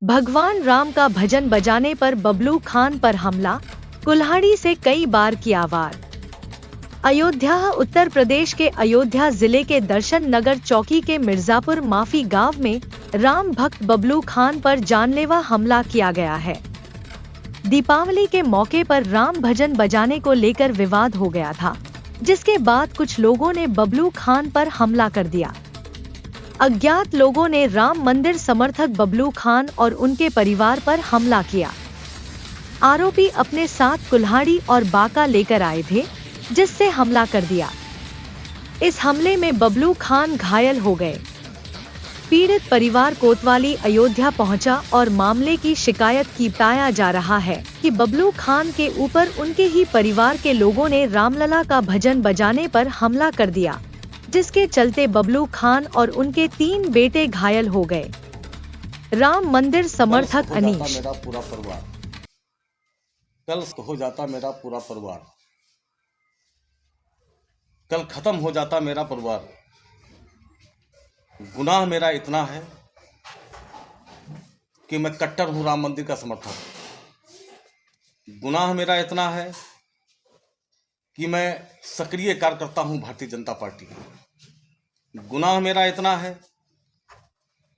भगवान राम का भजन बजाने पर बबलू खान पर हमला, कुल्हाड़ी से कई बार किया वार। अयोध्या उत्तर प्रदेश के अयोध्या जिले के दर्शन नगर चौकी के मिर्जापुर माफी गांव में राम भक्त बबलू खान पर जानलेवा हमला किया गया है। दीपावली के मौके पर राम भजन बजाने को लेकर विवाद हो गया था, जिसके बाद कुछ लोगों ने बबलू खान पर हमला कर दिया। अज्ञात लोगों ने राम मंदिर समर्थक बबलू खान और उनके परिवार पर हमला किया। आरोपी अपने साथ कुल्हाड़ी और बाका लेकर आए थे, जिससे हमला कर दिया। इस हमले में बबलू खान घायल हो गए। पीड़ित परिवार कोतवाली अयोध्या पहुंचा और मामले की शिकायत की। पाया जा रहा है कि बबलू खान के ऊपर उनके ही परिवार के लोगों ने रामलला का भजन बजाने पर हमला कर दिया, जिसके चलते बबलू खान और उनके 3 बेटे घायल हो गए। राम मंदिर समर्थक अनीश, मेरा पूरा परिवार कल हो जाता, मेरा पूरा परिवार कल खत्म हो जाता, मेरा परिवार। गुनाह मेरा इतना है कि मैं कट्टर हूं राम मंदिर का समर्थक। गुनाह मेरा इतना है कि मैं सक्रिय कार्यकर्ता हूं भारतीय जनता पार्टी। गुनाह मेरा इतना है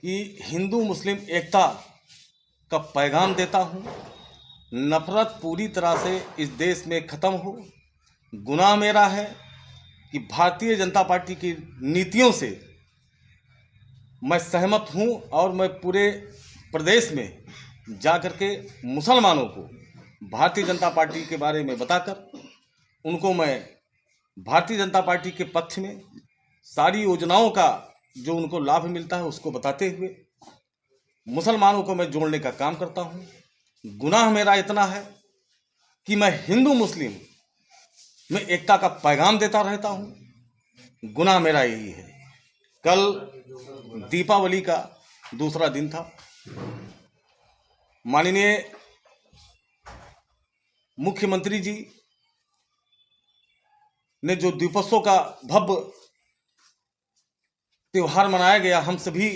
कि हिंदू मुस्लिम एकता का पैगाम देता हूं। नफरत पूरी तरह से इस देश में खत्म हो। गुनाह मेरा है कि भारतीय जनता पार्टी की नीतियों से मैं सहमत हूं और मैं पूरे प्रदेश में जाकर के मुसलमानों को भारतीय जनता पार्टी के बारे में बताकर उनको मैं भारतीय जनता पार्टी के पक्ष में सारी योजनाओं का जो उनको लाभ मिलता है उसको बताते हुए मुसलमानों को मैं जोड़ने का काम करता हूं। गुनाह मेरा इतना है कि मैं हिंदू मुस्लिम में एकता का पैगाम देता रहता हूं। गुनाह मेरा यही है। कल दीपावली का दूसरा दिन था। माननीय मुख्यमंत्री जी ने जो दीपोत्सव का भव्य त्योहार मनाया गया, हम सभी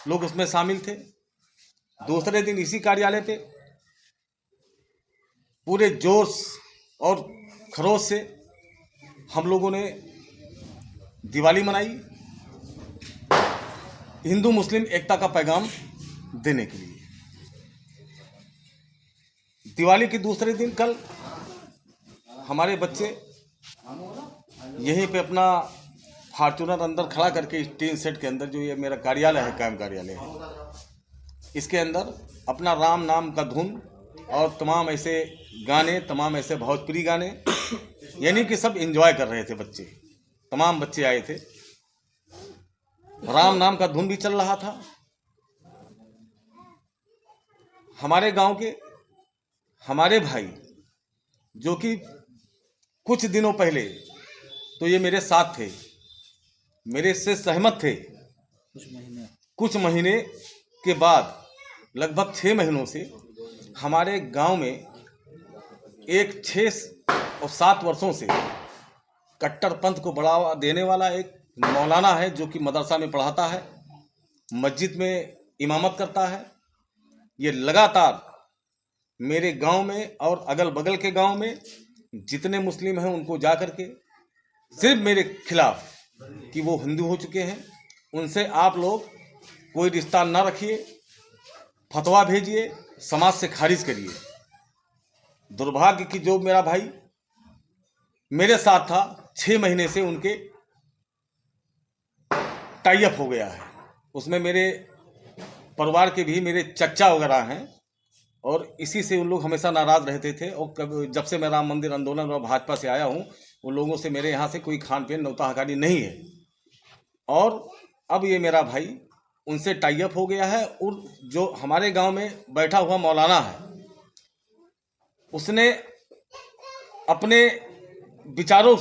लोग उसमें शामिल थे। दूसरे दिन इसी कार्यालय पे पूरे जोश और खरोश से हम लोगों ने दिवाली मनाई, हिंदू मुस्लिम एकता का पैगाम देने के लिए। दिवाली के दूसरे दिन कल हमारे बच्चे यहीं पे अपना फॉर्चूनर अंदर खड़ा करके टीन सेट के अंदर, जो ये मेरा कार्यालय है, कायम कार्यालय है, इसके अंदर अपना राम नाम का धुन और तमाम ऐसे गाने, तमाम ऐसे भोजपुरी गाने, यानी कि सब एंजॉय कर रहे थे बच्चे। तमाम बच्चे आए थे, राम नाम का धुन भी चल रहा था। हमारे गांव के हमारे भाई जो कि कुछ दिनों पहले तो ये मेरे साथ थे, मेरे से सहमत थे, कुछ महीने के बाद लगभग 6 महीनों से हमारे गांव में एक 6 और 7 वर्षों से कट्टरपंथ को बढ़ावा देने वाला एक मौलाना है, जो कि मदरसा में पढ़ाता है, मस्जिद में इमामत करता है। ये लगातार मेरे गांव में और अगल बगल के गांव में जितने मुस्लिम हैं उनको जा कर के सिर्फ मेरे खिलाफ कि वो हिंदू हो चुके हैं, उनसे आप लोग कोई रिश्ता ना रखिए, फतवा भेजिए, समाज से खारिज करिए। दुर्भाग्य कि जो मेरा भाई मेरे साथ था, 6 महीने से उनके टाई अप हो गया है। उसमें मेरे परिवार के भी मेरे चचा वगैरह हैं और इसी से उन लोग हमेशा नाराज रहते थे। और जब से मैं राम मंदिर आंदोलन और भाजपा से आया हूँ, उन लोगों से मेरे यहाँ से कोई खान पीन नौता हकारी नहीं है। और अब ये मेरा भाई उनसे टाई अप हो गया है। और जो हमारे गांव में बैठा हुआ मौलाना है, उसने अपने विचारों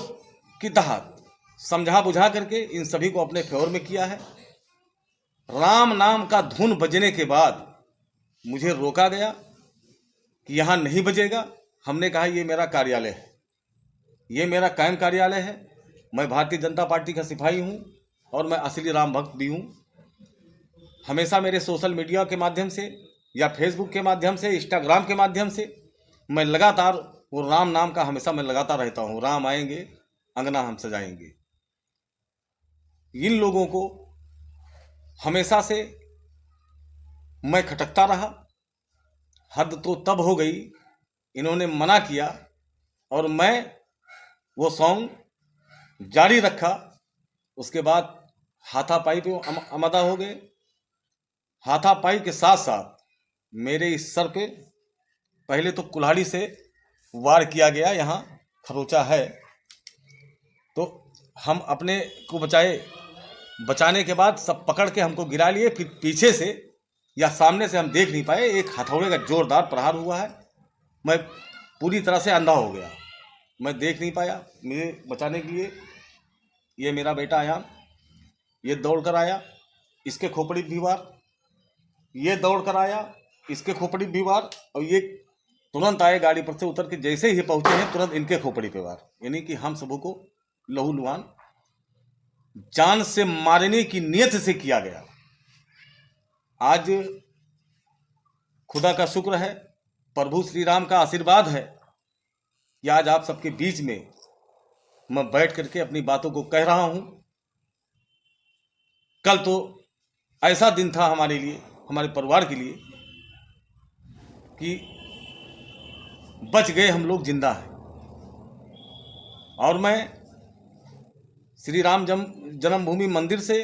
की तहत समझा बुझा करके इन सभी को अपने फेवर में किया है। राम नाम का धुन बजने के बाद मुझे रोका गया कि यहाँ नहीं बजेगा। हमने कहा ये मेरा कार्यालय है, ये मेरा कायम कार्यालय है, मैं भारतीय जनता पार्टी का सिपाही हूँ और मैं असली राम भक्त भी हूँ। हमेशा मेरे सोशल मीडिया के माध्यम से या फेसबुक के माध्यम से, इंस्टाग्राम के माध्यम से मैं लगातार वो राम नाम का हमेशा मैं लगाता रहता हूँ। राम आएंगे अंगना हम सजाएंगे। इन लोगों को हमेशा से मैं खटकता रहा। हद तो तब हो गई, इन्होंने मना किया और मैं वो सॉन्ग जारी रखा। उसके बाद हाथापाई पे आमादा हो गए। हाथापाई के साथ साथ मेरे इस सर पे पहले तो कुल्हाड़ी से वार किया गया, यहाँ खरोंचा है। तो हम अपने को बचाने के बाद सब पकड़ के हमको गिरा लिए। फिर पीछे से या सामने से हम देख नहीं पाए, एक हथौड़े का जोरदार प्रहार हुआ है। मैं पूरी तरह से अंधा हो गया, मैं देख नहीं पाया। मुझे बचाने के लिए ये मेरा बेटा आया, ये दौड़ कर आया, इसके खोपड़ी भी वार, ये दौड़ कर आया, इसके खोपड़ी भी वार, और ये तुरंत आए गाड़ी पर से उतर के। जैसे ही पहुंचे हैं तुरंत इनके खोपड़ी पे वार। यानी कि हम सबों को लहूलुहान जान से मारने की नियत से किया गया। आज खुदा का शुक्र है, प्रभु श्री राम का आशीर्वाद है कि आज आप सबके बीच में मैं बैठ करके अपनी बातों को कह रहा हूं। कल तो ऐसा दिन था हमारे लिए, हमारे परिवार के लिए, कि बच गए हम लोग, जिंदा हैं। और मैं श्री राम जन्मभूमि मंदिर से,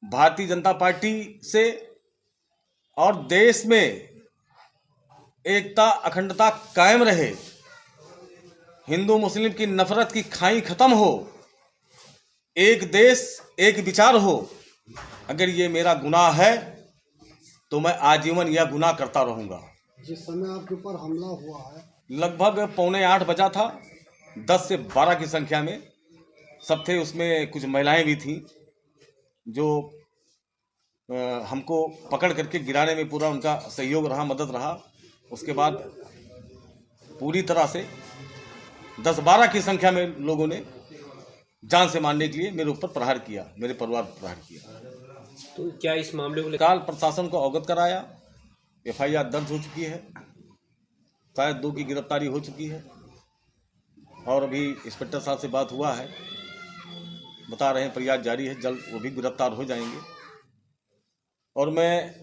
भारतीय जनता पार्टी से और देश में एकता अखंडता कायम रहे, हिंदू मुस्लिम की नफरत की खाई खत्म हो, एक देश एक विचार हो। अगर ये मेरा गुनाह है तो मैं आजीवन यह गुनाह करता रहूंगा। जिस समय आपके ऊपर हमला हुआ है, लगभग 7:45 बजा था, 10 से 12 की संख्या में सब थे। उसमें कुछ महिलाएं भी थीं जो हमको पकड़ करके गिराने में पूरा उनका सहयोग रहा, मदद रहा। उसके बाद पूरी तरह से 10-12 की संख्या में लोगों ने जान से मारने के लिए मेरे ऊपर प्रहार किया, मेरे परिवार पर प्रहार किया। तो क्या इस मामले को काल प्रशासन को अवगत कराया, FIR दर्ज हो चुकी है, शायद 2 की गिरफ्तारी हो चुकी है। और अभी इंस्पेक्टर साहब से बात हुआ है, बता रहे हैं प्रयास जारी है, जल्द वो भी गिरफ्तार हो जाएंगे। और मैं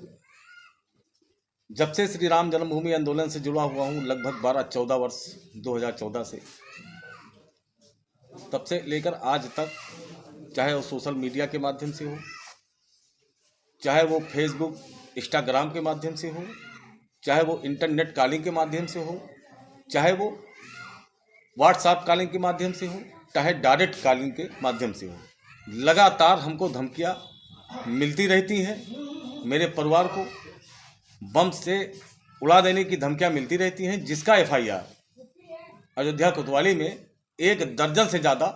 जब से श्री राम जन्मभूमि आंदोलन से जुड़ा हुआ हूँ, लगभग 12-14 वर्ष, 2014 से, तब से लेकर आज तक, चाहे वो सोशल मीडिया के माध्यम से हो, चाहे वो फेसबुक इंस्टाग्राम के माध्यम से हो, चाहे वो इंटरनेट कॉलिंग के माध्यम से हो, चाहे वो व्हाट्सएप कॉलिंग के माध्यम से हो, चाहे डायरेक्ट कॉलिंग के माध्यम से हो, लगातार हमको धमकियां मिलती रहती हैं। मेरे परिवार को बम से उड़ा देने की धमकियां मिलती रहती हैं, जिसका FIR अयोध्या कोतवाली में 1 दर्जन से ज़्यादा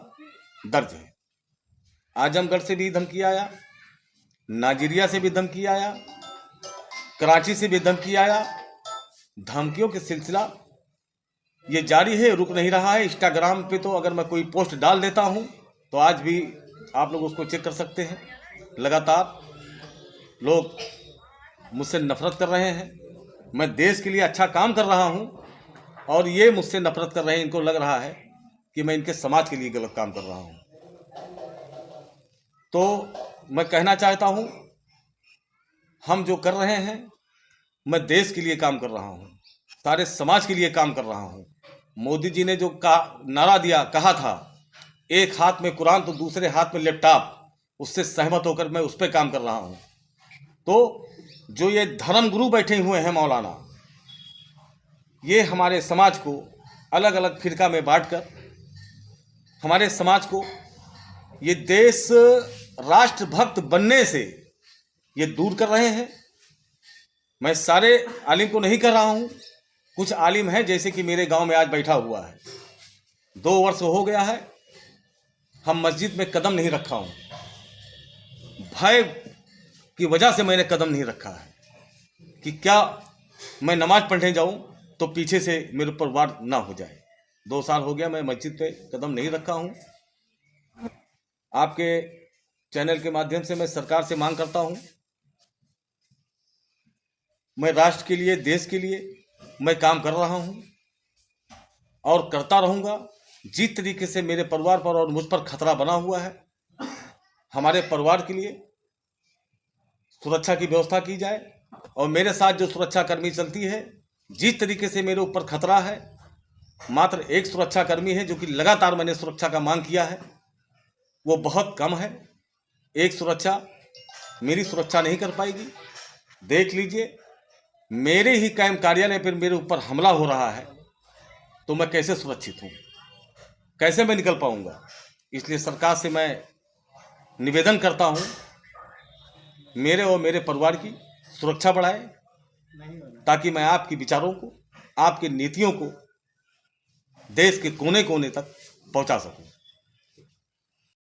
दर्ज है। आजमगढ़ से भी धमकी आया, नाजिरिया से भी धमकी आया, कराची से भी धमकी आया। धमकियों का सिलसिला ये जारी है, रुक नहीं रहा है। इंस्टाग्राम पे तो अगर मैं कोई पोस्ट डाल देता हूँ तो आज भी आप लोग उसको चेक कर सकते हैं। लगातार लोग मुझसे नफरत कर रहे हैं। मैं देश के लिए अच्छा काम कर रहा हूँ और ये मुझसे नफरत कर रहे हैं। इनको लग रहा है कि मैं इनके समाज के लिए गलत काम कर रहा हूँ। तो मैं कहना चाहता हूँ, हम जो कर रहे हैं, मैं देश के लिए काम कर रहा हूँ, सारे समाज के लिए काम कर रहा हूँ। मोदी जी ने जो नारा दिया, कहा था, एक हाथ में कुरान तो दूसरे हाथ में लैपटॉप, उससे सहमत होकर मैं उस पर काम कर रहा हूँ। तो जो ये धर्म गुरु बैठे हुए हैं मौलाना, ये हमारे समाज को अलग अलग फिरका में बांटकर हमारे समाज को ये देश राष्ट्रभक्त बनने से ये दूर कर रहे हैं। मैं सारे आलिम को नहीं कर रहा हूँ, कुछ आलिम हैं जैसे कि मेरे गांव में आज बैठा हुआ है, 2 वर्ष हो गया है, हम मस्जिद में कदम नहीं रखा हूँ। भय की वजह से मैंने कदम नहीं रखा है कि क्या मैं नमाज पढ़ने जाऊं तो पीछे से मेरे ऊपर वार ना हो जाए। 2 साल हो गया मैं मस्जिद पे कदम नहीं रखा हूं। आपके चैनल के माध्यम से मैं सरकार से मांग करता हूं, मैं राष्ट्र के लिए, देश के लिए मैं काम कर रहा हूँ और करता रहूँगा। जिस तरीके से मेरे परिवार पर और मुझ पर खतरा बना हुआ है, हमारे परिवार के लिए सुरक्षा की व्यवस्था की जाए और मेरे साथ जो सुरक्षा कर्मी चलती है, जिस तरीके से मेरे ऊपर खतरा है, मात्र एक सुरक्षा कर्मी है जो कि लगातार मैंने सुरक्षा का मांग किया है, वो बहुत कम है। एक सुरक्षा मेरी सुरक्षा नहीं कर पाएगी। देख लीजिए, मेरे ही कैंप कार्यालय पर मेरे ऊपर हमला हो रहा है, तो मैं कैसे सुरक्षित हूँ, कैसे मैं निकल पाऊंगा। इसलिए सरकार से मैं निवेदन करता हूँ, मेरे और मेरे परिवार की सुरक्षा बढ़ाए, ताकि मैं आपके विचारों को, आपकी नीतियों को देश के कोने कोने तक पहुंचा सकूं।